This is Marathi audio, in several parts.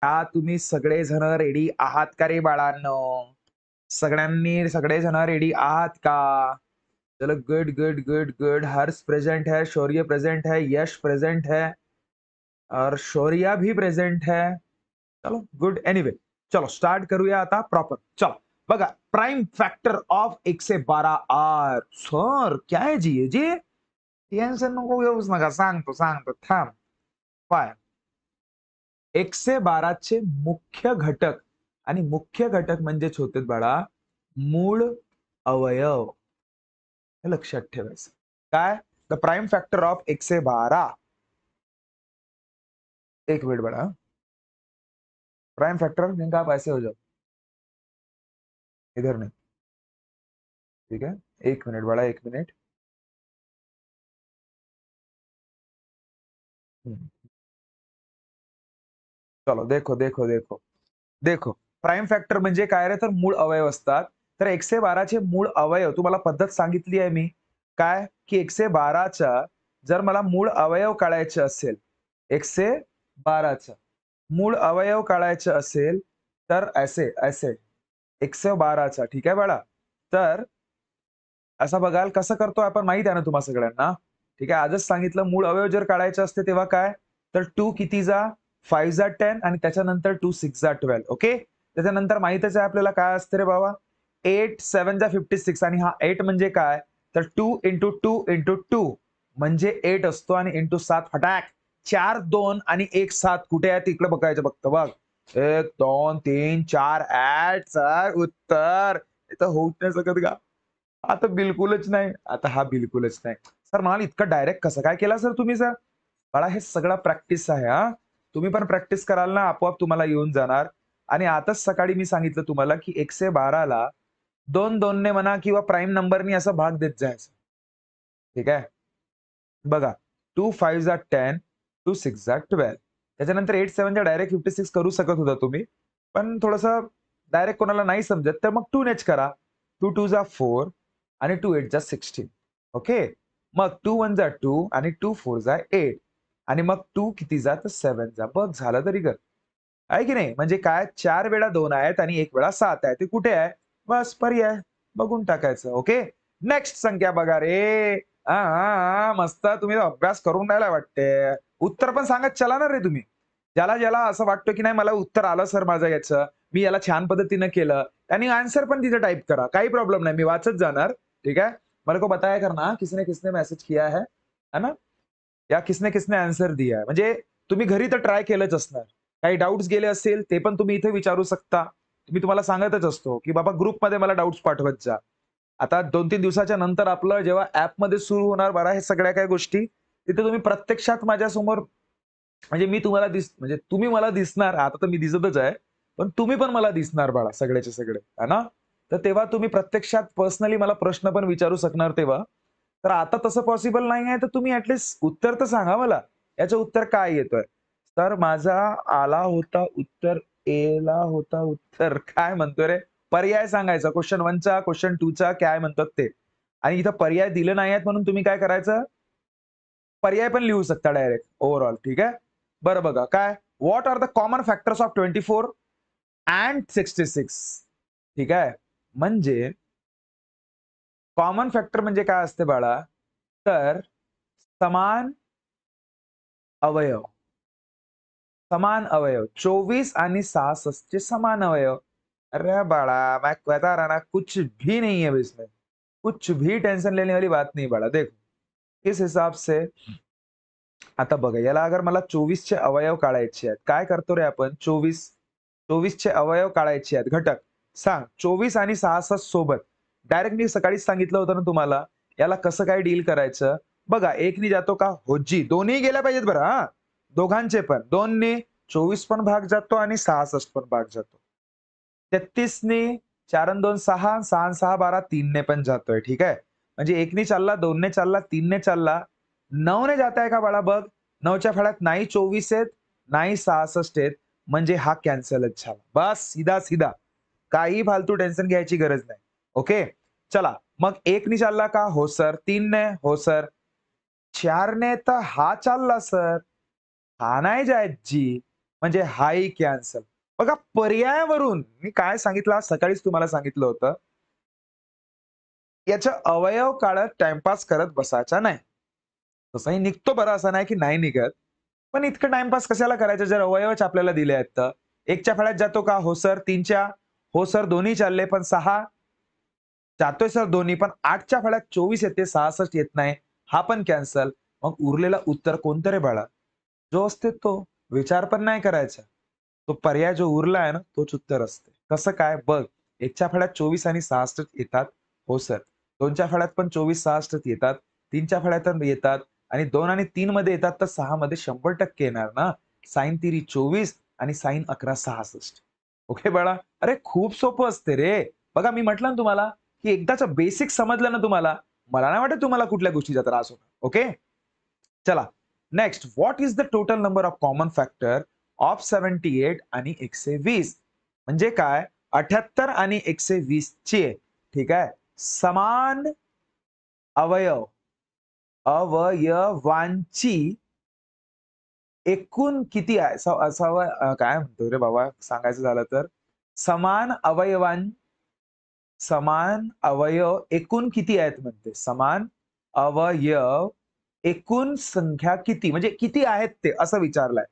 का तुम्ही सगळेजण रेडी आहात का रे बाळांनो? सगळेजण रेडी आहात का? चलो good, good, good, good. Harsh present है, शौर्य प्रेजेंट है, यश प्रेजेंट है और शौर्या भी प्रेजेंट है. चलो गुड. एनीवे चलो स्टार्ट करूया आता प्रॉपर. चलो बघा, प्राइम फॅक्टर ऑफ 112 सर क्या आहे जी हे जी? टेन्शन नको घेऊच नका, सांगतो सांगतो थांब. पाय 112 चे मुख्य घटक आणि मुख्य घटक म्हणजेच होते बाळा मूळ अवयव. हे लक्षात ठेवायचं. काय? The prime factor of 112. एक मिनिट बाळा. प्राइम फैक्टर जिनका आप ऐसे हो जाओ, इधर नहीं. ठीक है, एक मिनट बड़ा, एक मिनट. चलो देखो देखो देखो देखो. प्राइम फॅक्टर म्हणजे काय रे, तर मूळ अवयव असतात. तर 112 चे मूळ अवयव तुम्हाला पद्धत सांगितली आहे मी. काय की 112 चा जर मला मूळ अवयव काढायचे असेल, 112 चा मूळ अवयव काढायचे असेल तर ऐसे ऐसे 112 चा. ठीक आहे बाळा. तर असं बघाल कसं करतो आपण माहित आहे ना तुम्हा सगळ्यांना. ठीक आहे. आजच सांगितलं मूळ अवयव जर काढायचे असते तेव्हा काय? तर 2 किती जा? 5 जा 10 आणि त्याच्यानंतर 2 6 जा 12. ओके. त्याच्यानंतर माहीतच आहे आपल्याला काय असतं रे बाबा? 8 7 जा 56 आणि हा 8 म्हणजे काय? तर 2 इंटू 2 इंटू 2 म्हणजे 8 असतो आणि इंटू 7 फटाक 4 2 आणि 1 7 कुठे आहे तिकडे बघायचं बघतो बघ. 1 2 3 4 8 सर उत्तर इथं होऊच नाही शकत का? आता बिलकुलच नाही. आता हा बिलकुलच नाही. सर म्हणाल इतकं डायरेक्ट कसं काय केला सर तुम्ही सर? बाळा हे सगळं प्रॅक्टिस आहे हां. तुम्ही पण प्रॅक्टिस कराल ना आपोआप तुम्हाला येऊन जाणार. आणि आताच सकाळी मी सांगितलं तुम्हाला की 112 ला 2-2 ने म्हणा किंवा प्राईम नंबरनी असा भाग देत जायचा. ठीक आहे. बघा 2 5 जा 10, 2 6 जा 12. त्याच्यानंतर 8 7 जा डायरेक्ट 56 करू शकत होता तुम्ही. पण थोडंसं डायरेक्ट कोणाला नाही समजत तर मग 2 नेच करा. 2 2 जा 4 आणि 2 8 जा 16. ओके. मग 2 1 जा 2 आणि 2 4 जा 8 आणि मग 2 किती जा तर 7 जा. बघ झालं तरी गं. आहे की नाही? म्हणजे काय 4 वेळा 2 आहेत आणि 1 वेळा 7 आहे. ते कुठे आहे? बस पर्याय बघून टाकायचं. ओके. नेक्स्ट संख्या बघा रे. हां, हां, हां. मस्त तुम्ही अभ्यास करून राहिला वाटते. उत्तर पण सांगत चला ना रे तुम्ही. ज्याला असं वाटतं की नाही मला उत्तर आलं सर माझं याचं, मी याला छान पद्धतीनं केलं, त्यांनी आन्सर पण तिथे टाइप करा. काही प्रॉब्लेम नाही. मी वाचत जाणार. ठीक है? मेरे को बताया करना किसने किसने मैसेज किया है ना? या किसने किसने आन्सर दिया है. म्हणजे तुम्ही घरी तर ट्राय केलंच असणार. काही डाउट्स गेले असतील ते पण तुम्ही इथे विचारू शकता. मी तुम्हाला सांगतच असतो, की बाबा ग्रुपमध्ये मला डाउट्स पाठवत जा. आता 2-3 दिवसाच्या नंतर आपलं जेव्हा ॲपमध्ये सुरू होणार बघा हे सगळ्या काही गोष्टी, तिथे तुम्ही प्रत्यक्षात माझ्यासमोर म्हणजे मी तुम्हाला म्हणजे तुम्ही मला दिसणार, आता तर मी दिसतच आहे. पण तुम्ही पण मला दिसणार बाळा सगळेचे सगळे, आहे ना? तर तेव्हा तुम्ही प्रत्यक्षात पर्सनली मला प्रश्न पण विचारू शकणार तेव्हा. तर आता तसं पॉसिबल नाही आहे, तर तुम्ही उत्तर तर सांगा मला. याचं उत्तर काय येतोय? तर माझा आला होता उत्तर एला होता उत्तर काय म्हणतोय रे? पर्याय सांगायचा. क्वेशन 1 चा, क्वेशन 2 चा काय म्हणतात ते. आणि इथं पर्याय दिले नाही आहेत म्हणून तुम्ही काय करायचं? पर्याय पण लिहू शकता डायरेक्ट ओव्हरऑल. ठीक आहे? बरं बघा काय? What are the common factors of 24 and 66? ठीक आहे? म्हणजे कॉमन फॅक्टर म्हणजे काय असते बाळा? तर समान अवयव. समान अवयव 24 आणि 66 चे समान अवयव. अरे बाळा, मैं बता रहा ना कुछ भी नहीं है इसमें. कुछ भी टेंशन लेने वाली बात नहीं बाळा. देखो इस हिसाब से आता बघा याला अगर मला 24 चे अवयव काढायचे आहेत. काय करतो रे आपण 24 चे अवयव काढायचे आहेत घटक. सांग 24 आणि 66 सोबत. डायरेक्ट मी सकाळीच सांगितलं होतं ना तुम्हाला, याला कसं काय डील करायचं. बघा 1 नी जातो का? होज्जी. दोन्ही गेल्या पाहिजेत बरं हां. दोघांचे पण. 2 नी 24 पण भाग जातो आणि 66 पण भाग जातो. 33 नी 4 अन् 2 6, 6 अन् 6 12 3 ने पण जातोय. ठीक आहे. म्हणजे 1 ने चालला, 2 ने चालला, 3 ने चालला. 9 ने जात आहे का बाळा बघ. 9च्या फळ्यात नाही 24 आहेत, नाही 66 आहेत. म्हणजे हा कॅन्सलच झाला. बस सीधा-सीधा. काही फालतू टेन्शन घ्यायची गरज नाही. ओके. चला मग 1 ने चालला का? हो सर. 3 ने? हो सर. 4 ने तर हा चालला सर. हा नाही जायची. म्हणजे हाही कॅन्सल. बघा पर्यायावरून मी काय सांगितलं आज सकाळीच तुम्हाला सांगितलं होतं. याच्या अवयव काढत टाइमपास करत बसायचा नाही. तसंही निघतो बरं असं नाही की नाही निघत. पण इतकं टाइमपास कशाला करायचं जर अवयवच आपल्याला दिले आहेत तर. 1च्या फळ्यात जातो का? हो सर. 3च्या हो सर दोन्ही चालले पण 6 जातोय सर दोन्ही पण 8च्या फळ्यात 24 येते 66 येत नाही. हा पण कॅन्सल. मग उरलेला उत्तर कोणतं रे बाळा? जो असते तो. विचार पण नाही करायचा. तो पर्याय जो उरला आहे ना तोच उत्तर असते. कसं काय? बघ 1च्या फळ्यात 24 आणि 66 येतात. हो सर. 2च्या फळ्यात पण 24, 66 येतात. 3च्या फळ्यात पण येतात आणि 2 आणि 3 मध्ये येतात तर 6 मध्ये 100% येणार ना. साइन तिरी 24 आणि साइन 11 66. ओके बाळा? अरे खूप सोपं असते रे. बघा मी म्हटलं ना तुम्हाला, की एकदाचं बेसिक समजलं ना तुम्हाला, मला नाही वाटत तुम्हाला कुठल्या गोष्टीचा त्रास होणार. ओके? चला. Next what is the total number of common factor of 78 आणि 120? म्हणजे काय? 78 आणि 120 चे ठीक आहे, समान अवयव अवयवांची एकूण किती आहे? काय म्हणतोय रे बाबा सांगायचं झालं तर, समान अवयवां समान अवयव एकूण किती आहेत म्हणते. समान अवयव एकूण संख्या किती? म्हणजे किती आहेत ते असं विचारलंय.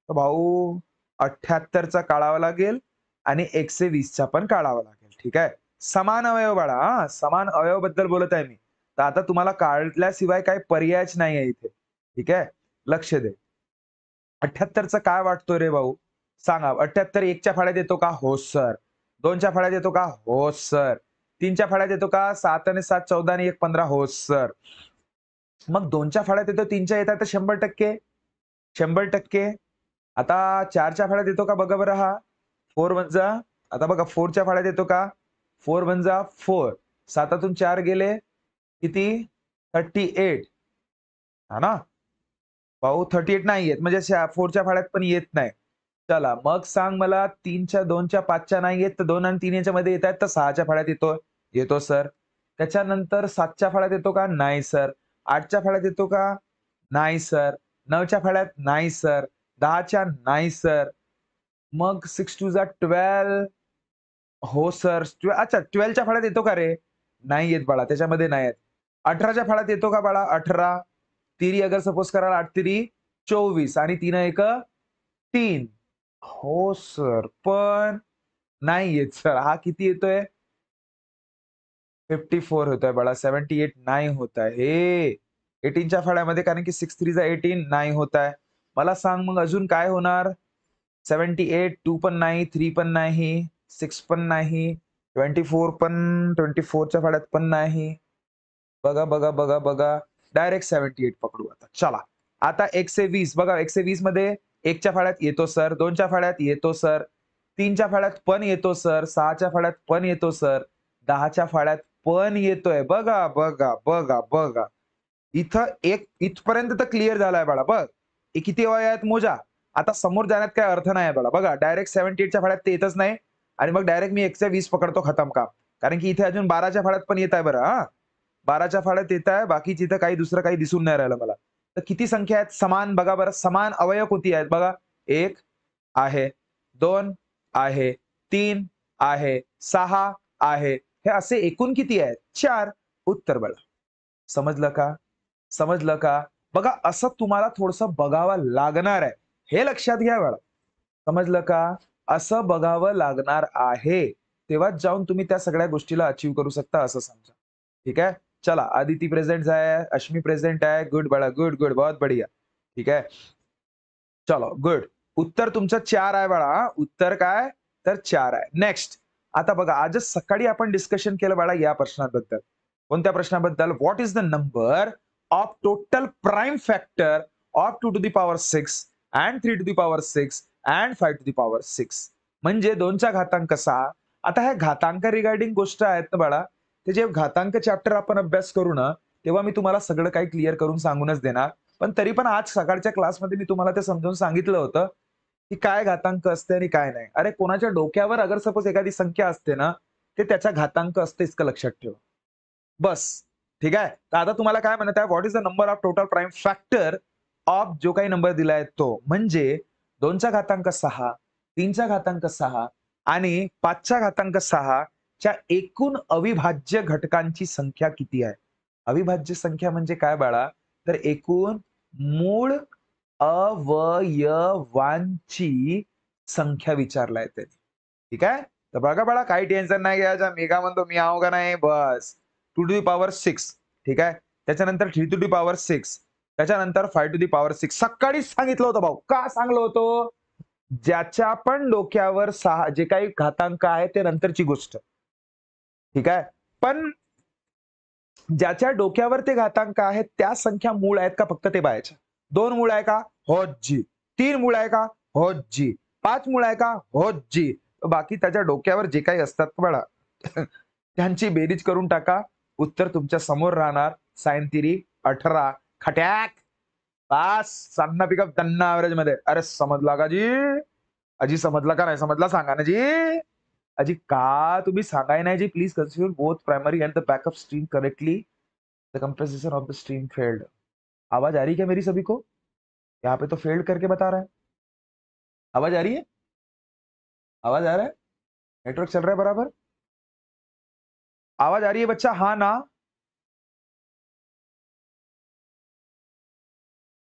तर भाऊ 78चा काढावा लागेल आणि 120चा पण काढावा लागेल. ठीक आहे. समान अवयव बाळा हां, समान अवयवाबद्दल बोलत आहे मी. तर आता तुम्हाला काढल्याशिवाय काही पर्यायच नाहीये इथे. ठीक आहे. लक्ष दे. 78चं काय वाटतोय रे भाऊ? सांगा. 78 1च्या फळ्यात येतो का? हो सर. 2च्या फळ्यात येतो का? हो सर. 3च्या फळ्यात येतो का? 7 आणि 7 14 आणि 1 15 हो सर. मग 2च्या फळ्यात येतो 3च्या येतात तर 100%. 100%. आता 4च्या फळ्यात येतो का बघा बरं हा? 4 वन जा आता बघा 4च्या फळ्यात येतो का? 4 वन जा 4. 7तून 4 गेले किती? 38 हा ना? भाऊ 38 नाही येत म्हणजे 4च्या फळ्यात पण येत नाही. चला मग सांग मला 3च्या, 2च्या, 5च्या नाही येत तर 2 आणि 3 याच्यामध्ये येतायत तर 6च्या फळ्यात येतो. येतो सर. त्याच्यानंतर 7च्या फळ्यात येतो का? नाही सर. 8च्या फळ्यात येतो का? नाही सर. 9च्या फळ्यात? नाही सर. 10च्या? नाही सर. मग 6 टू जा 12 हो सर. अच्छा 12च्या फळ्यात येतो का रे? नाही येत बाळा, त्याच्यामध्ये नाही येत. 18च्या फळ्यात येतो का बाळा? 18. तिरी अगर सपोज कराल 8 तिरी 24 आणि 3 एक 3. हो सर. पण नाही येत सर. हा किती येतोय? 54 होतोय बाळा. 78 नाही होत आहे. 18च्या फळ्यामध्ये कारण की 6 3 जा 18 नाही होत आहे. मला सांग मग अजून काय होणार? 78 2 पण नाही, 3 पण नाही, 6 पण नाही, 24 पण 24च्या फळ्यात पण नाही. बघा, बघा, बघा, बघा. डायरेक्ट 78 पकडू आता. चला. आता 120 बघा 120 मध्ये 1च्या फळ्यात येतो सर, 2च्या फळ्यात येतो सर, 3च्या फळ्यात पण येतो सर, 6च्या फळ्यात पण येतो सर, 10च्या फळ्यात पण येतोय. बघा, बघा, बघा, बघा. इथं एक इथपर्यंत तर क्लिअर झालाय बाळा बघ. हे किती अवयव आहेत मोजा. आता समोर जाण्यात काही अर्थ नाही बाळा. बघा डायरेक्ट 78च्या फळ्यात ते येतच नाही आणि मग डायरेक्ट मी 120 पकडतो खतम काम. कारण की इथे अजून 12च्या फळ्यात पण येत आहे बरं हां. 12च्या फळ्यात येत आहे. बाकीची इथं काही दुसरं काही दिसून नाही राहिलं मला. तर किती संख्या आहेत समान बघा बरं. समान अवयव किती आहेत बघा. 1 आहे, 2 आहे, 3 आहे, 6 आहे. हे असे एकूण किती आहेत? 4. उत्तर बघा. समजलं का? समजलं का? बघा असं तुम्हाला थोडंसं बघावं लागणार आहे. हे लक्षात घ्या बाळा. समजलं का? असं बघावं लागणार आहे. तेव्हाच जाऊन तुम्ही त्या सगळ्या गोष्टीला अचीव्ह करू शकता असं समजा. ठीक है? चला आदिती प्रेजेंट है, अश्मी प्रेजेंट है. गुड बाळा, गुड, गुड. बहुत बढ़िया. ठीक है? चलो गुड. उत्तर तुमचं 4 आहे बाळा हां. उत्तर काय? तर 4 आहे. नेक्स्ट. आता बघा आजच सकाळी आपण डिस्कशन केलं बाळा या प्रश्नाबद्दल. कोणत्या प्रश्नाबद्दल? What is the number of total prime factor of 2 to the power 6 and 3 to the power 6 and 5 to the power 6 म्हणजे 2चा घातांक 6. आता ह्या घातांक रिगार्डिंग गोष्ट आहेत ना बाळा, ते जे घातांक चॅप्टर आपण अभ्यास करू ना, तेव्हा मी तुम्हाला सगळं काही क्लिअर करून सांगूनच देणार. पण तरी पण आज सकाळच्या क्लासमध्ये मी तुम्हाला ते समजावून सांगितलं होतं, की काय घातांक असते आणि काय नाही. अरे कोणाच्या डोक्यावर अगर सपोज एखादी संख्या असते ना, ते त्याचा घातांक असते इतकं लक्षात ठेवा. बस. ठीक आहे. तर आता तुम्हाला काय म्हणत आहे, what is the number of total prime factor of जो काही नंबर दिलाय तो. म्हणजे 2चा घातांक 6, 3चा घातांक 6 आणि 5चा घातांक 6 च्या एकूण अविभाज्य घटकांची संख्या किती आहे? अविभाज्य संख्या म्हणजे काय बाळा? तर एकूण मूळ अवयवांची संख्या विचारलाय त्यांनी. ठीक आहे? तर बघा बाळा काही टेन्शन नाही घ्यायचं. मी काय म्हणतो मी आहो का नाही बस. 2 टू दी पॉवर 6 ठीक आहे. त्याच्यानंतर 3 टू दी पॉवर 6 त्याच्यानंतर 5 टू दी पॉवर 6 सकाळीच सांगितलं होतं भाऊ. का सांगलं होतं? ज्याच्या पण डोक्यावर 6 जे काही घातांक आहे ते नंतरची गोष्ट. ठीक आहे. पण ज्याच्या डोक्यावर ते घातांक आहेत त्या संख्या मूळ आहेत का फक्त ते पाहायच्या. 2 मूळ आहे का? हो जी. 3 मूळ आहे का? हो जी. 5 मूळ आहे का? हो जी. बाकी त्याच्या डोक्यावर जे काही असतात बघा त्यांची बेरीज करून टाका. उत्तर तुमच्या समोर राहणार. साइन थिअरी 18 खट्याक. पास सन्ना पिकअप त्यांना ॲव्हरेज मध्ये. अरे समजला का जी? अजी समजला का नाही समजला सांगा ना जी? अजी का तुम्ही सांगाय नाही जी? Please consider both primary and the backup stream correctly. The compressor of the stream failed. आवाज आ रही है क्या मेरी सभी को? यहाँ पे तो फेल्ड करके बता रहा है. आवाज आ रही है? आवाज आ रहा है? नेटवर्क चल रहा है बराबर? आवाज आ रही है बच्चा? हाँ ना?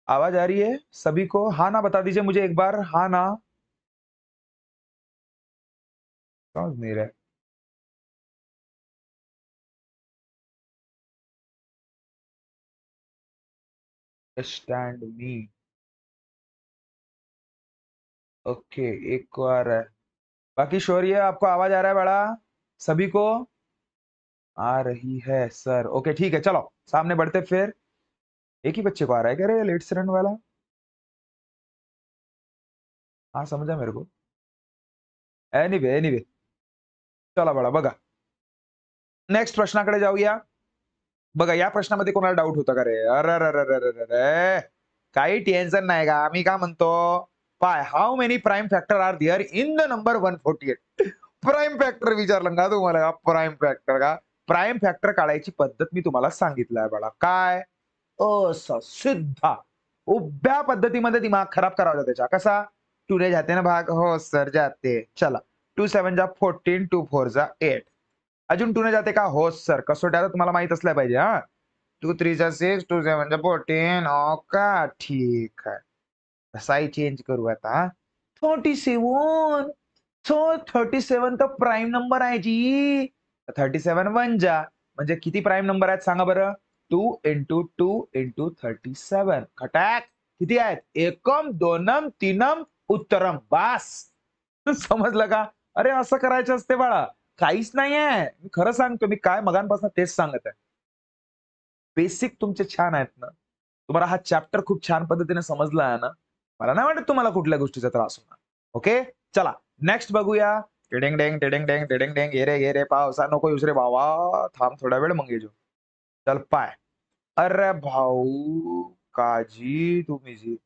आवाज आ रही है सभी को? हाँ ना बता दीजिए मुझे एक बार. हाँ ना? समझ नहीं रहे. स्टैंड मी. ओके एक बार है. बाकी शौर्य आपको आवाज आ रहा है बड़ा? सभी को आ रही है सर. ओके ठीक है चलो सामने बढ़ते फिर. एक ही बच्चे को आ रहा है क्या रे लेट रन वाला? हाँ समझा मेरे को. एनीवे एनीवे चला बळा बघा. नेक्स्ट प्रश्नाकडे जाऊया. बघा या प्रश्नामध्ये कोणाला डाऊट होता का रे? अरे काही टेन्शन नाही का? आम्ही काय म्हणतो पाय how many prime factor are there in the number 148. Prime factor विचारलं का तुम्हाला? प्राइम फॅक्टर का? प्राइम फॅक्टर काढायची पद्धत मी तुम्हाला सांगितलंय बाळा. काय? सिद्धा उभ्या पद्धतीमध्ये दिमाग खराब करायचा त्याच्या. कसा? 2 ने जाते ना भाग? हो सर जाते. चला 2 7 जा 14 2 4 जा 8. अजून 2 ने जाते का? हो सर. कसोट्या तुम्हाला माहित असल्या पाहिजे हा. 2 3 जा 6 2 7 जा 14. हो का? ठीक आहे. साई चेंज करू आता. 37. सो 37 तर प्राइम नंबर आहे जी. 37 वन जा म्हणजे किती प्राइम नंबर आहेत सांगा बरं? 2 into 2 into 37 खटाक. किती आहेत? एकम, दोनम, तीनम, उत्तरम. बास. समजलं का? अरे असं करायचं असते बाळा. काहीच नाहीये. मी खरं सांगतो मी काय मगांपासून तेच सांगत आहे. बेसिक तुमचे छान आहेत ना. तुम्हाला हा चॅप्टर खूप छान पद्धतीने समजला आहे ना. मला नाही वाटत तुम्हाला कुठल्या गोष्टीचा त्रास होणार. ओके? चला नेक्स्ट बघूया. टिडिंग डेंग, टिडिंग डेंग, टिडिंग डेंग. ये रे पावसा नको येऊस रे भावा. थांब थोडा वेळ मग येजो. चल पाय. अरे भाऊ काजी तुम्ही जी.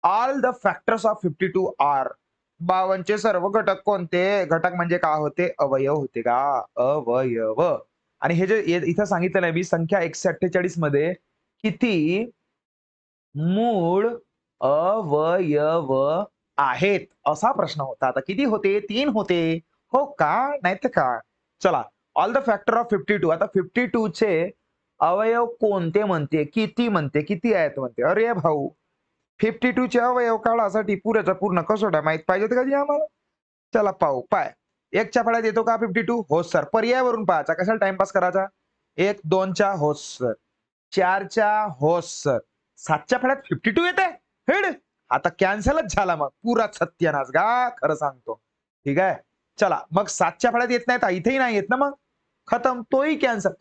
All the factors of 52 are. 52 चे सर्व घटक कोणते? घटक म्हणजे काय होते? अवयव होते का? अवयव. आणि हे जे इथं सांगितलं नाही मी संख्या 148 मध्ये किती मूळ अवयव आहेत असा प्रश्न होता. आता किती होते? 3 होते. हो का? नाहीतर का? चला ऑल द फॅक्टर ऑफ 52. आता 52 चे अवयव कोणते म्हणते? किती म्हणते? किती आहेत म्हणते? अरे भाऊ 52 चे अवयव काढासाठी पुरेच्या पूर्ण कसोट्या माहित पाहिजेत का जी आम्हाला? चला पाहू. पाय 1 च्या फळ्यात येतो का 52? हो सर. पर्यायावरून पाहायचा. कशाला टाइमपास करायचा? 1 2 च्या हो सर. 4 च्या हो सर. 7 च्या फळ्यात 52 येते? हेड. आता कॅन्सलच झाला मग. पुरा सत्यानाश गा खरं सांगतो. ठीक आहे. चला मग 7 च्या फळ्यात येत नाही तर इथेही नाही येत ना मग. खतम तोही कॅन्सल.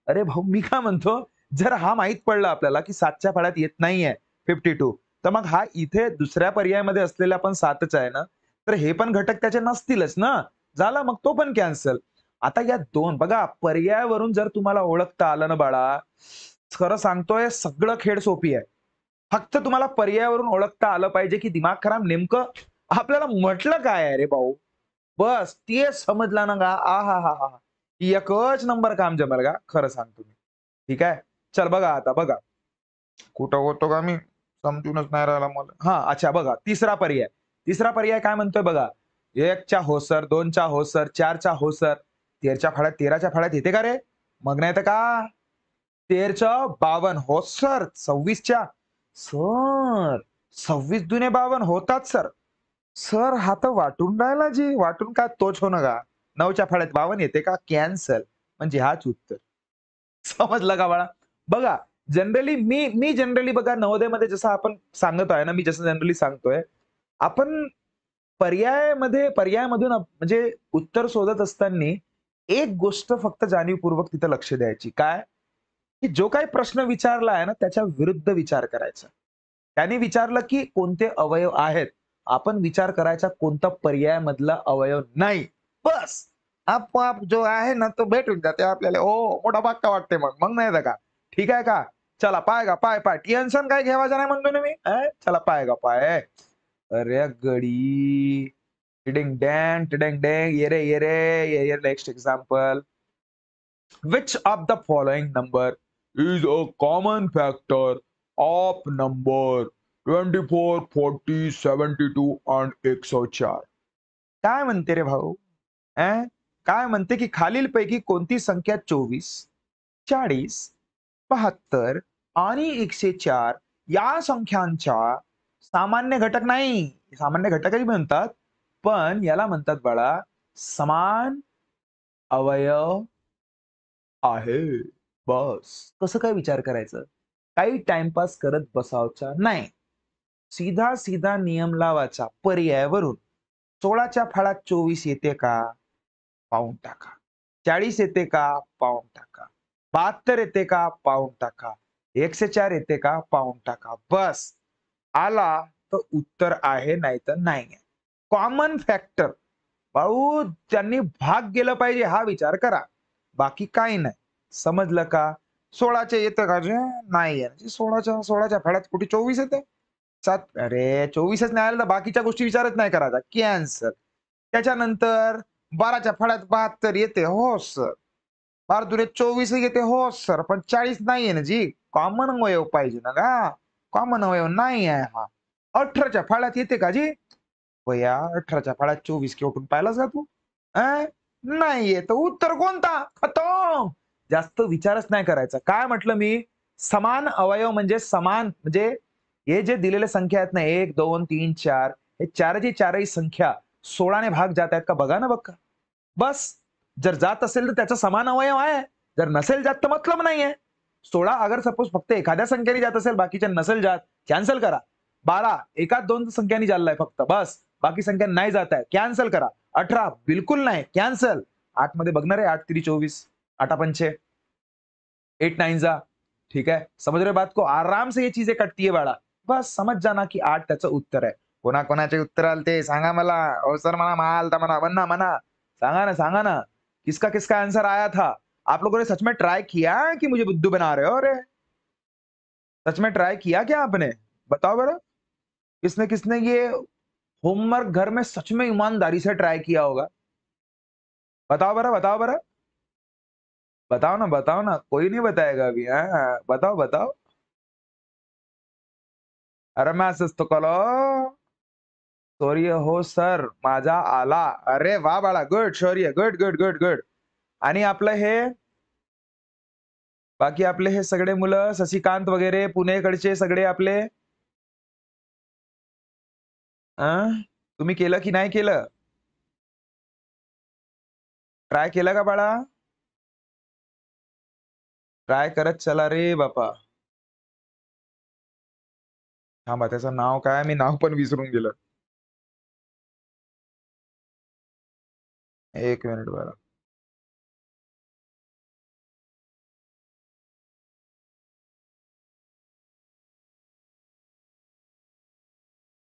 अरे भाऊ मी काय म्हणतो जर हा माहित पडला आपल्याला की 7 च्या फळ्यात येत नाहीये 52 तर मग हा इथे दुसऱ्या पर्यायामध्ये असलेला पण 7च आहे ना. तर हे पण घटक त्याचे नसतीलच ना. झाला मग तो पण कॅन्सल. आता या 2 बघा पर्यायावरून जर तुम्हाला ओळखता आलं ना बाळा, खरं सांगतोय सगळं खेळ सोपी आहे. फक्त तुम्हाला पर्यायावरून ओळखता आलं पाहिजे की दिमाग खराब नेमकं आपल्याला म्हटलं काय आहे रे भाऊ. बस ते समजलं ना गा. आहाहाहा! एकच नंबर काम जमेल का खरं सांगतो मी. ठीक आहे. चल बघा आता बघा. कुठं होतो का मी? समजूनच नाही राहिला मला. हां, अच्छा बघा तिसरा पर्याय. तिसरा पर्याय काय म्हणतोय बघा, 1च्या हो सर, 2च्या हो सर, 4च्या हो सर, 13च्या फळ्यात येते का रे? मग नाही तर का? 13 52 हो सर, 26च्या सर 26 दुने 52 होतात सर. सर हा तर वाटून राहिला जी, वाटून काय तोच हो ना का? 9च्या फळ्यात 52 येते का? कॅन्सल. म्हणजे हाच उत्तर. समजलं का बाळा? बघा जनरली मी जनरली बघा नवोदयमध्ये जसं आपण सांगत आहे ना, मी जसं जनरली सांगतोय, आपण पर्यायामधून म्हणजे उत्तर शोधत असताना एक गोष्ट फक्त जाणीवपूर्वक तिथं लक्ष द्यायची. काय? की जो काही प्रश्न विचारला आहे ना, त्याच्या विरुद्ध विचार करायचा. त्याने विचारलं की कोणते अवयव आहेत? आपण विचार करायचा कोणता पर्यायामधला अवयव नाही. बस. आपोआप जो आहे ना, तो भेटून जाते आपल्याला. हो, मोठा बाक्का वाटते मग. मग नाही का? ठीक आहे का? चला पाय का पाय, पाय. टेन्शन काय घ्यायचं नाही म्हणतो ना मी. चला पाय का पाय. अरे गडी. टिडिंग-डॅंग, टिडिंग-डॅंग. ये रे, ये next example. Which of the following number is a common factor of number 24, 40, 72 and 104? काय म्हणते रे भाऊ? अं? काय म्हणते की खालीलपैकी कोणती संख्या 24, 40, 72 आणि 104 या संख्यांच्या सामान्य घटक नाही. सामान्य घटकही म्हणतात, पण याला म्हणतात बाळा समान अवयव आहे. बस. कसं काय विचार करायचं? काही टाईमपास करत बसावचा नाही. सीधा सीधा नियम लावायचा पर्यायावरून. 16च्या फळात 24 येते का? पाहून टाका. 40 येते का? पाहून टाका. 72 येते का? पाहून टाका. 104 येते का? पाहून टाका. बस. आला तर उत्तर आहे, नाही तर नाही आहे. Common factor. भाऊ त्यांनी भाग गेलं पाहिजे हा विचार करा. बाकी काही नाही. समजलं का? 16चे येतं का जे? नाही आहे. 16च्या फळ्यात कुठे 24 येते? 7 अरे 24च नाही आलं तर बाकीच्या गोष्टी विचारच नाही करायचा. कॅन्सल. त्याच्यानंतर 12च्या फळ्यात 72 येते. हो सर. 12 दुने 24 येते. हो सर. पण 40 नाहीये ना जी. कॉमन अवयव पाहिजे ना का? कॉमन अवयव नाही आहे हा. 18च्या फळ्यात येते का जी? बया 18च्या फळ्यात 24 कुठून पाहिलास का तू? नाहीये. तर उत्तर कोणता? खतम. जास्त विचारच नाही करायचा. काय म्हटलं मी? समान अवयव म्हणजे समान म्हणजे हे जे दिलेल्या संख्या आहेत ना 1, 2, 3, 4 हे चारची चारही संख्या 16 ने भाग जात आहेत का बघा ना बघा. बस. जर जात असेल तर त्याचा समान अवयव आहे. जर नसेल जात तर मतलब नाहीये. 16 अगर सपोज फक्त एखाद्या संख्येने जात असेल बाकीच्या नसेल जात, कॅन्सल करा. 12 एकाच 2 संख्यांनी चाललाय फक्त बस. बाकी संख्या नाही जात आहे. कॅन्सल करा. 18 बिलकुल नाही. कॅन्सल. 8 मध्ये बघणार आहे 8 3 24 8 पंचे 8 9 जा ठीक है समझ रहे बात को आराम से ये चीजें कटती है बाळा बस समझ जाना की 8 त्याचं उत्तर आहे कोणाकोणाचे उत्तर आलते सांगा मला ओ सर मला माल था मना वन्ना मना सांगा ना किसका किसका आंसर आया था आप लोगों ने सच में ट्राई किया कि मुझे बुद्धू बना रहे हो रे सच में ट्राई किया क्या आपने बताओ बरा किसने किसने ये होमवर्क घर में सच में ईमानदारी से ट्राई किया होगा बताओ बरा बताओ ना कोई नहीं बताएगा अभी हाँ बताओ अरे मैं असंच तो कलो शौर्य हो सर माझा आला अरे वा बाळा गुड शौर्य गुड आणि आपलं हे बाकी आपले हे सगळे मुलं शशिकांत वगैरे पुणेकडचे सगळे आपले तुम्ही केलं की नाही केलं ट्राय केलं का बाळा ट्राय करत चला रे बापा थांबा त्याचं नाव काय मी नाव पण विसरून गेलो एक मिनिट बरं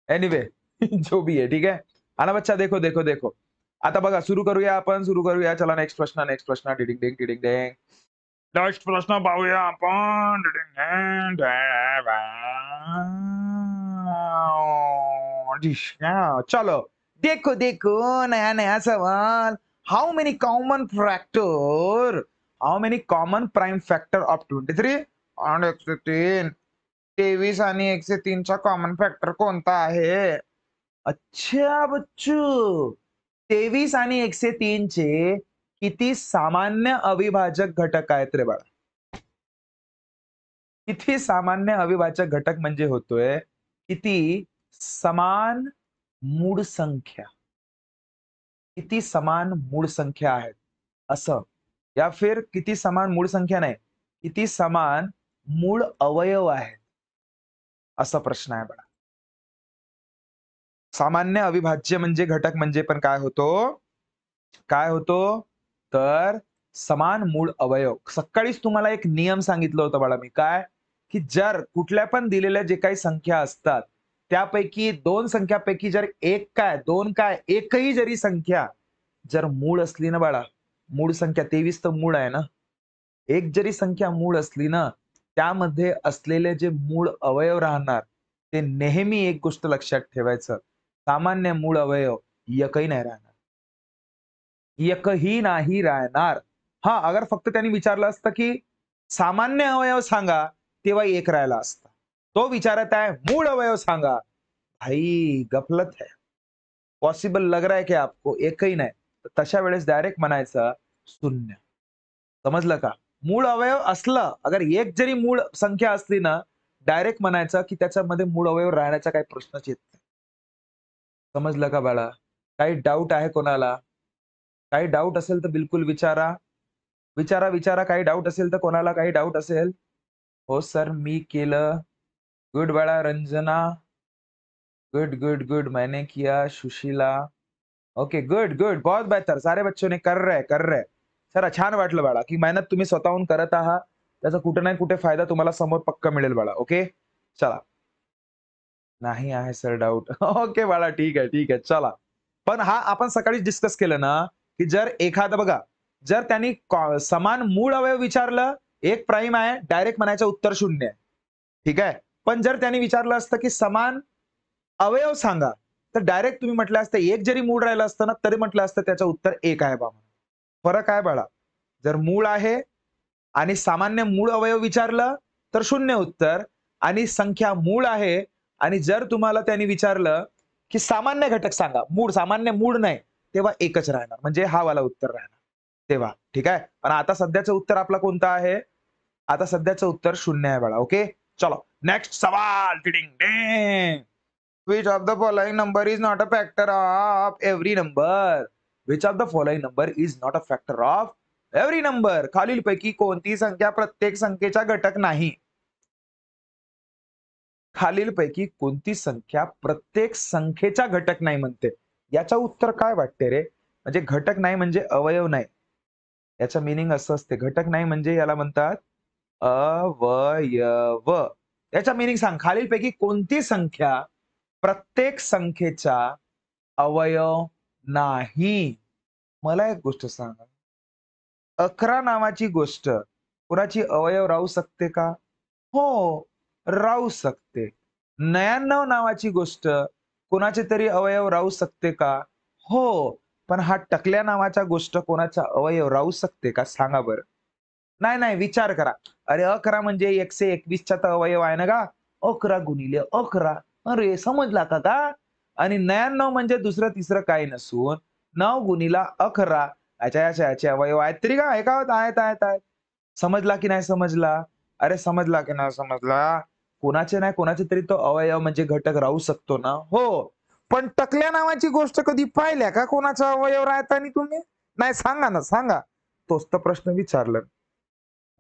एनिवे जो भी है ठीक है आना बच्चा देखो आता बघा सुरू करूया चला नेक्स्ट प्रश्न डिडिंग डिंग डिडिंग डिंग नेक्स्ट प्रश्न पाहूया आपण डिडिंग डिंग चलो देखो नया नया सवाल how many common prime factor of 23 आणि 103 23 आणि 103 चा कॉमन फॅक्टर कोणता आहे अच्छा बच्चू, 23 आणि 103 चे किती सामान्य अविभाजक घटक आहेत रे बाळा? किती सामान्य अविभाजक घटक म्हणजे होतोय किती समान मूळ संख्या. किती समान मूळ संख्या आहेत असं, या फिर किती समान मूळ संख्या नाही, किती समान मूळ अवयव आहेत असा प्रश्न आहे बघा. सामान्य अविभाज्य म्हणजे घटक म्हणजे पण काय होतो, काय होतो तर समान मूळ अवयव. सकाळीच तुम्हाला एक नियम सांगितलं होतं बाळा मी, काय की जर कुठल्या पण दिलेल्या जे काही संख्या असतात त्यापैकी दोन संख्यापैकी जर एक काय दोन काय एकही जरी संख्या जर मूळ असली ना बाळा, मूळ संख्या 23 तर मूळ आहे ना, एक जरी संख्या मूळ असली ना, त्यामध्ये असलेले जे मूळ अवयव राहणार, ते नेहमी एक गोष्ट लक्षात ठेवायचं, सामान्य मूळ अवयव एकही नाही राहणार. एकही नाही राहणार. हां, अगर फक्त त्यांनी विचारलं असतं, की सामान्य अवयव सांगा, तेव्हा एक राहिला असता. तो विचारत आहे मूळ अवयव सांगा. भाई गफलत है. पॉसिबल लग रहा है क्या आपको? एकही नाही. तर तशा वेळेस डायरेक्ट म्हणायचं शून्य. समजलं का? मूळ अवयव असलं, अगर एक जरी मूळ संख्या असली ना, डायरेक्ट म्हणायचं, की त्याच्यामध्ये मूळ अवयव राहण्याचा काही प्रश्नच येत नाही. समजलं का बाळा? काही डाउट आहे कोणाला? काही डाउट असेल तर बिलकुल विचारा. विचारा, विचारा. काही डाउट असेल तर कोणाला काही डाउट असेल? हो सर, मी केलं. गुड बाळा रंजना. Good, good, good. मैंने किया. सुशीला. Okay, good, good. बहुत बेहतर. सारे बच्चों ने कर रहे, कर रहे. जरा छान वाटलं बाळा, की मेहनत तुम्ही स्वतःहून करत आहात. त्याचा कुठे ना कुठे फायदा तुम्हाला समोर पक्का मिळेल बाळा. ओके? चला. नाही आहे सर डाउट. ओके बाळा, ठीक आहे, ठीक आहे. चला. पण हा आपण सकाळीच डिस्कस केलं ना, की जर एखादं बघा, जर त्यांनी समान मूळ अवयव विचारलं, एक प्राइम आहे, डायरेक्ट म्हणायचं उत्तर 0 आहे. ठीक आहे. पण जर त्यांनी विचारलं असतं, की समान अवयव सांगा, तर डायरेक्ट तुम्ही म्हटलं असतं, एक जरी मूळ राहिलं असतं ना, तरी म्हटलं असतं त्याचं उत्तर 1 आहे बा. फरक आहे बाळा. जर मूळ आहे आणि सामान्य मूळ अवयव विचारलं, तर 0 उत्तर आणि संख्या मूळ आहे आणि जर तुम्हाला त्यांनी विचारलं, की सामान्य घटक सांगा, मूळ सामान्य मूळ नाही, तेव्हा एकच राहणार. म्हणजे हा वाला उत्तर राहणार. तेव्हा, ठीक आहे. पण आता सध्याचं उत्तर आपलं कोणतं आहे? आता सध्याचं उत्तर 0 आहे बाळा. ओके. चलो नेक्स्ट सवाल. Tiding Which of the following number is not a factor of every number? Which of the following number is not a factor of every number? खालीलपैकी कोणती संख्या प्रत्येक संख्येचा घटक नाही? खालीलपैकी कोणती संख्या प्रत्येक संख्येचा घटक नाही म्हणते? याचं उत्तर काय वाटते रे? म्हणजे घटक नाही म्हणजे अवयव नाही. याचं मीनिंग असं असते. घटक नाही म्हणजे याला म्हणतात अवयव. याचा मीनिंग सांग. खालीलपैकी कोणती संख्या प्रत्येक संख्येचा अवयव नाही? मला एक गोष्ट सांगा. 11 नावाची गोष्ट कुणाची अवयव राहू शकते का? हो, राहू शकते. 99 नावाची गोष्ट कोणाचे तरी अवयव राहू शकते का? हो. पण हा टकल्या नावाच्या गोष्ट कोणाचा अवयव राहू शकते का? सांगा बरं. नाही, नाही विचार करा. अरे 11 म्हणजे 121 चा तर अवयव आहे ना का? 11 गुणिले 11. अरे समजला का का? आणि 99 म्हणजे दुसरं तिसरं काही नसून 9 गुणिले 11 याचे अवयव आहेत तरी का? आहे का? आहेत, आहेत, आहेत. समजला की नाही समजला? अरे समजला की नाही समजला? कोणाचे नाही कोणाचे तरी तो अवयव म्हणजे घटक राहू शकतो ना? हो. पण टकल्या नावाची गोष्ट कधी पाहिल्या का कोणाचा अवयव राहताना तुम्ही? नाही सांगा ना सांगा. तोच तर प्रश्न विचारला.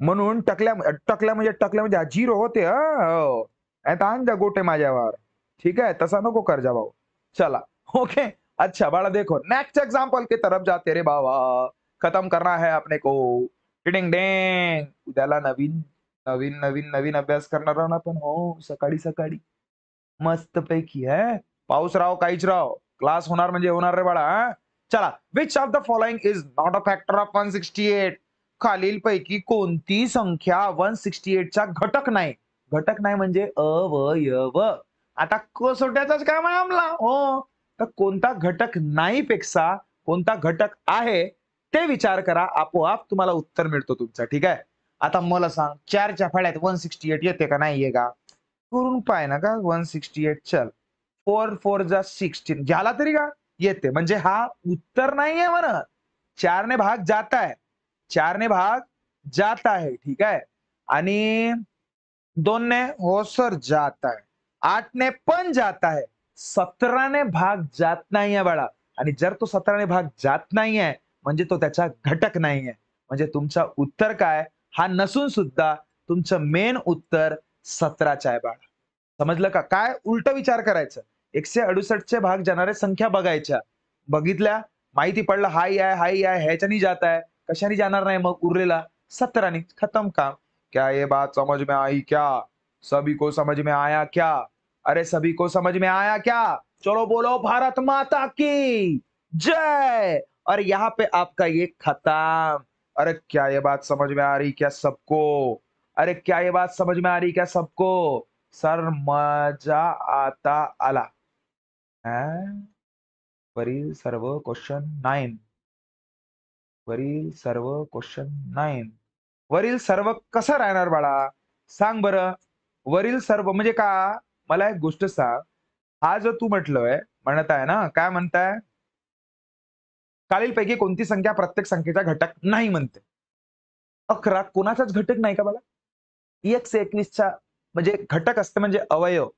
म्हणून टकल्या म्हणजे झिरो होते हो. नाहीतर आण जा गोटे माझ्यावर. ठीक है? तसा नको कर जा भाऊ. चला. ओके. अच्छा बाळा देखो नेक्स्ट एग्जांपल की तरफ जाते रे बाबा. खत्म करना है अपने को. टिडिंग-डिंग. उद्याला नवीन अभ्यास करणार आहोत आपण. हो, सकाळी-सकाळी. मस्तपैकी आहे. पाऊस राहो, काहीच राहो. क्लास होणार म्हणजे होणार रे बाळा. हां? चला. Which of the following is not a factor of 168? खालीलपैकी कोणती संख्या 168 चा घटक नाही? घटक नाही म्हणजे अवयव. आता कसोट्याचाच काम आहे आम्हाला. हो. तर कोणता घटक नाही पेक्षा कोणता घटक आहे ते विचार करा. आपोआप तुम्हाला उत्तर मिळतो तुमचं. ठीक आहे. आता मला सांग 4च्या फळ्यात 168 येते का नाही का? करून पाय ना का 168 चल. 4 4 जा 16 झाला तरी का येते म्हणजे हा उत्तर नाहीये म्हणा. 4 ने भाग जाता है. 4 ने भाग जाता है. ठीक आहे. आणि 2 ने हो सर जाता है. 8 ने पण जाता है. 17 ने भाग जात नाहीये बाळा. आणि जर तो 17 ने भाग जात नाहीये, म्हणजे तो त्याचा घटक नाहीये. म्हणजे तुमचं उत्तर काय? हा नसून सुद्धा तुमचं मेन उत्तर 17चं आहे बाळा. समजलं का? काय उलट विचार करायचं. 168 चे भाग जाणाऱ्या संख्या बघायच्या. बघितल्या, माहिती पडलं हाही आहे, हाही आहे, ह्याच्यानी जात आहे. कशाने जाणार नाही मग उरलेला? 17 खत्म काम. क्या ये बात समझ में आई क्या? सभी को समझ में आया क्या? अरे सभी को समझ में आया क्या? चलो बोलो भारत माता की जय। और यहाँ पे आपका ये खत्म। अरे क्या ये बात समझ में आ रही क्या सबको? अरे क्या ये बात समझ में आ रही क्या सबको? सर मजा आता आला. हां? वरील सर्व क्वेश्चन 9. वरील सर्व क्वेश्चन 9. वरील सर्व कसं राहणार बाळा? सांग बरं. वरील सर्व म्हणजे का? मला एक गोष्ट सांग. हा जो तू म्हटलोय म्हणत आहे ना, काय म्हणताय? खालीलपैकी कोणती संख्या प्रत्येक संख्येचा घटक नाही म्हणते? 11 कोणाचाच घटक नाही का बाळा? 121 चा म्हणजे घटक असतं म्हणजे अवयव.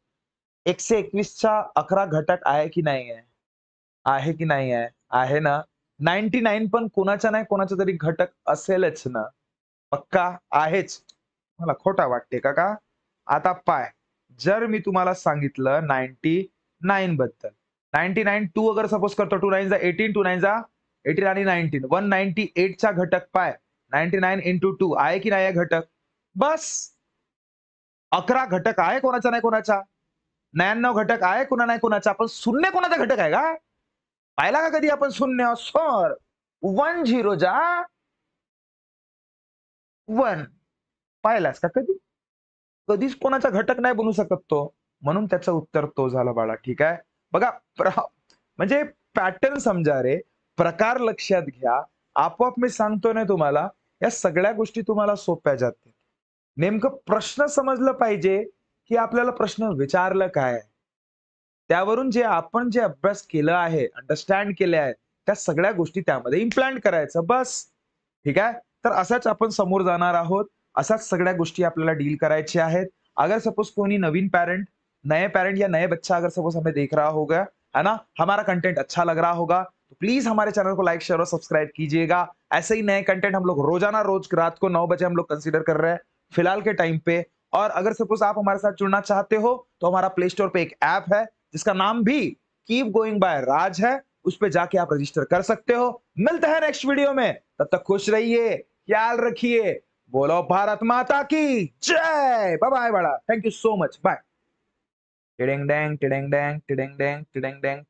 121 चा 11 घटक आहे की नाही आहे? आहे की नाही आहे? आहे ना. 99 पण कोणाचा नाही कोणाचा तरी घटक असेलच ना. पक्का आहेच. मला खोटा वाटते का? आता पाय, जर मी तुम्हाला सांगितलं 99 बद्दल. 99 2 अगर सपोज करतो 2 9 जा 18, 2 9 जा 18 आणि 19. 198 चा घटक पाय. 99 इंटू 2 आहे की नाही आहे घटक? बस. 11 घटक आहे कोणाचा नाही कोणाचा. 99 घटक आहे कुणा नाही कुणाचा. पण शून्य कोणाचा घटक आहे का? पाहिला का कधी आपण शून्य? सर 10 जा 1 पाहिलास का कधी? कधीच कोणाचा घटक नाही बनू शकत तो. म्हणून त्याचं उत्तर तो झाला बाळा. ठीक आहे. बघा म्हणजे पॅटर्न समजा रे. प्रकार लक्षात घ्या. आपोआप मी सांगतो ना तुम्हाला, या सगळ्या गोष्टी तुम्हाला सोप्या जातील. नेमकं प्रश्न समजलं पाहिजे, की आपल्याला प्रश्न विचारलं काय आहे? त्यावरून आपण जे अभ्यास केला आहे, अंडरस्टँड केले आहेत, त्या सगळ्या गोष्टी त्यामध्ये इम्प्लांट करायचं बस. ठीक आहे? तर असाच आपण समोर जाणार आहोत. असाच सगळ्या गोष्टी आपल्याला डील करायच्या आहेत. अगर सपोज कोई नवीन पैरेंट, नए पैरेंट या नए बच्चा अगर सपोज हमें देख रहा होगा, है ना? हमारा कंटेंट अच्छा लग रहा होगा, तो प्लीज हमारे चैनल को लाइक, शेयर और सब्सक्राइब कीजिएगा. ऐसे ही नए कंटेंट हम लोग रोजाना रोज रात को 9 बजे हम लोग कंसीडर कर रहे हैं, फिलहाल के टाइम पे. और अगर सपोज आप हमारे साथ जुड़ना चाहते हो, तो हमारा प्ले स्टोर पे एक ऐप है, जिसका नाम भी कीप गोइंग बाय राज है. उस पे जाके आप रजिस्टर कर सकते हो. मिलते हैं नेक्स्ट वीडियो में. तब तक खुश रहिए, ख्याल रखिए. बोलो भारत माता की जय. बाय बाय बड़ा. Thank you so much. Bye. टिडिंग डैंग टिडिंग डैंग टिडिंग डैंग टिडिंग डैंग.